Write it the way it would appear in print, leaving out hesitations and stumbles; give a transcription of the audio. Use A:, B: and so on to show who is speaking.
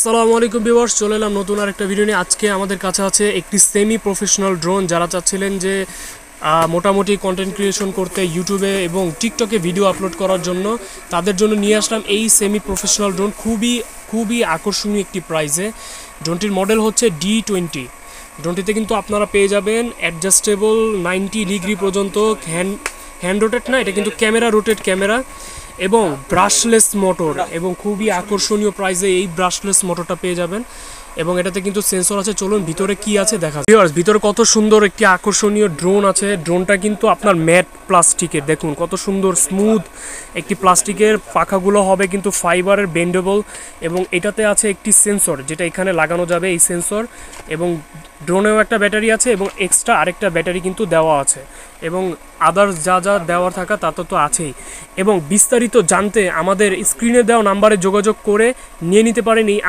A: আসসালামু আলাইকুম ভিউয়ার্স, চলে এলাম নতুন আরেকটা ভিডিও নিয়ে। আজকে আমাদের কাছে আছে একটি সেমি প্রফেশনাল ড্রোন। যারা চাচ্ছিলেন যে মোটামুটি কন্টেন্ট ক্রিয়েশন করতে ইউটিউবে এবং টিকটকে ভিডিও আপলোড করার জন্য, তাদের জন্য নিয়ে আসলাম এই সেমি প্রফেশনাল ড্রোন খুবই আকর্ষণীয় একটি প্রাইসে। ড্রোনটির মডেল হচ্ছে D20। ড্রোনটিতে কিন্তু আপনারা পেয়ে যাবেন অ্যাডজাস্টেবল 90 ডিগ্রি পর্যন্ত হ্যান্ড রোটেট না, এটা কিন্তু ক্যামেরা রোটেট ক্যামেরা এবং ব্রাশলেস মোটর, এবং খুবই আকর্ষণীয় প্রাইসে এই ব্রাশলেস মোটরটা পেয়ে যাবেন। এবং এটাতে কিন্তু সেন্সর আছে। চলুন ভিতরে কি আছে দেখা যাক। ভিতরে কত সুন্দর একটি আকর্ষণীয় ড্রোন আছে। ড্রোনটা কিন্তু আপনার ম্যাট প্লাস্টিকের, দেখুন কত সুন্দর স্মুথ একটি প্লাস্টিকের। পাখাগুলো হবে কিন্তু ফাইবারের, বেন্ডেবল। এবং এটাতে আছে একটি সেন্সর যেটা এখানে লাগানো যাবে, এই সেন্সর। এবং ড্রোনেও একটা ব্যাটারি আছে এবং এক্সট্রা আরেকটা ব্যাটারি কিন্তু দেওয়া আছে। এবং আদার্স যা যা দেওয়ার থাকা তা তো আছেই। এবং বিস্তারিত জানতে আমাদের স্ক্রিনে দেওয়া নাম্বারে যোগাযোগ করে নিয়ে নিতে পারেন এই